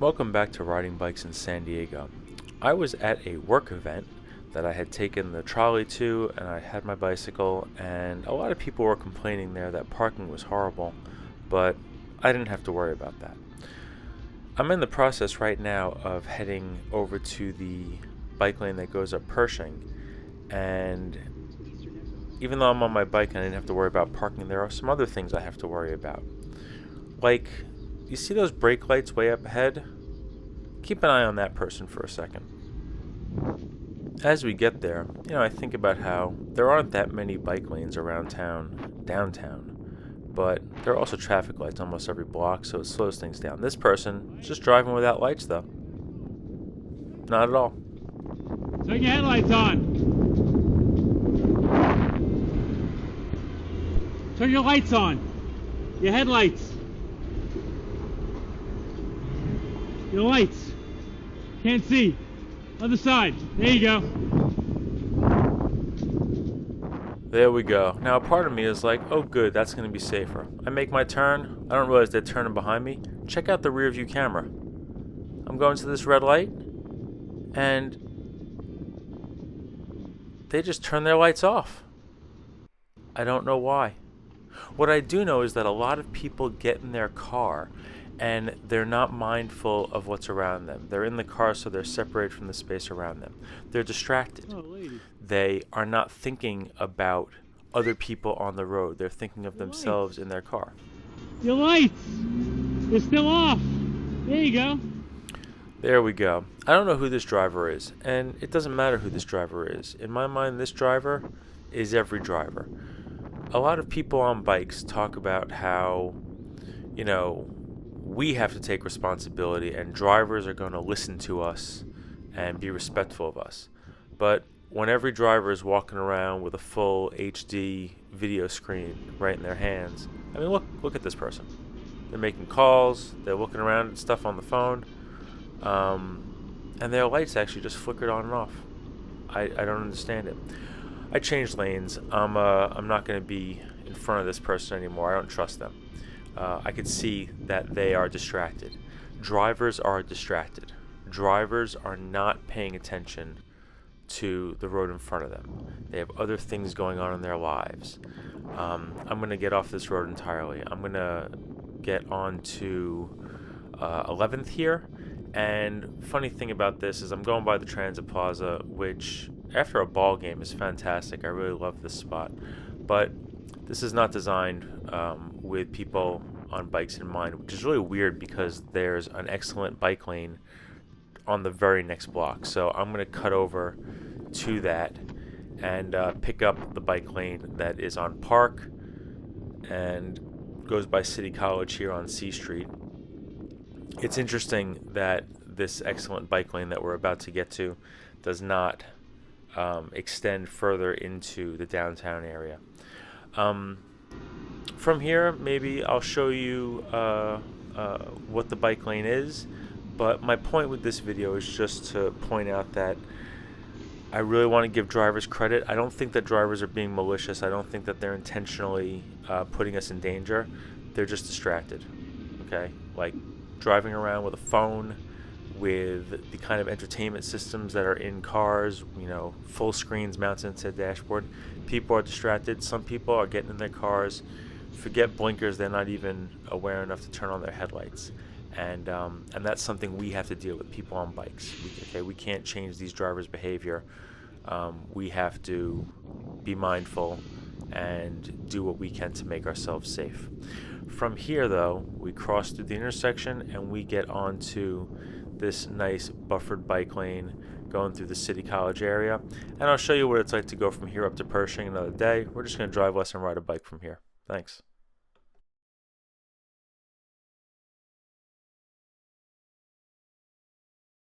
Welcome back to Riding Bikes in San Diego. I was at a work event that I had taken the trolley to, and I had my bicycle, and a lot of people were complaining there that parking was horrible, but I didn't have to worry about that. I'm in the process right now of heading over to the bike lane that goes up Pershing, and even though I'm on my bike and I didn't have to worry about parking, there are some other things I have to worry about. Like, you see those brake lights way up ahead? Keep an eye on that person for a second. As we get there, I think about how there aren't that many bike lanes around town, downtown, but there are also traffic lights almost every block, so it slows things down. This person is just driving without lights, though. Not at all. Turn your headlights on. Turn your lights on. Your headlights. Your lights. Can't see. Other side. There you go. There we go. Now, a part of me is like, oh good, that's going to be safer. I make my turn. I don't realize they're turning behind me. Check out the rear view camera. I'm going to this red light, and they just turn their lights off. I don't know why. What I do know is that a lot of people get in their car and they're not mindful of what's around them. They're in the car, so they're separated from the space around them. They're distracted. They are not thinking about other people on the road. They're thinking of themselves in their car. Your lights! They're still off. There you go. There we go. I don't know who this driver is, and it doesn't matter who this driver is. In my mind, this driver is every driver. A lot of people on bikes talk about how, we have to take responsibility and drivers are going to listen to us and be respectful of us. But when every driver is walking around with a full HD video screen right in their hands, I mean, look at this person. They're making calls, they're looking around at stuff on the phone, and their lights actually just flickered on and off. I don't understand it. I changed lanes. I'm not going to be in front of this person anymore. I don't trust them. I could see that they are distracted. Drivers are distracted. Drivers are not paying attention to the road in front of them. They have other things going on in their lives. I'm going to get off this road entirely. I'm going to get on to 11th here. And funny thing about this is I'm going by the Transit Plaza, which after a ball game is fantastic. I really love this spot. But this is not designed with people on bikes in mind, which is really weird because there's an excellent bike lane on the very next block. So I'm going to cut over to that and pick up the bike lane that is on Park and goes by City College here on C Street. It's interesting that this excellent bike lane that we're about to get to does not extend further into the downtown area. From here, maybe I'll show you what the bike lane is, but my point with this video is just to point out that I really want to give drivers credit. I don't think that drivers are being malicious. I don't think that they're intentionally putting us in danger. They're just distracted, okay? Like driving around with a phone, with the kind of entertainment systems that are in cars, full screens mounted into the dashboard. People are distracted. Some people are getting in their cars, forget blinkers, they're not even aware enough to turn on their headlights. And that's something we have to deal with, people on bikes. We can't change these drivers' behavior. We have to be mindful and do what we can to make ourselves safe. From here, though, we cross through the intersection and we get onto this nice buffered bike lane going through the City College area. And I'll show you what it's like to go from here up to Pershing another day. We're just going to drive less and ride a bike from here. Thanks.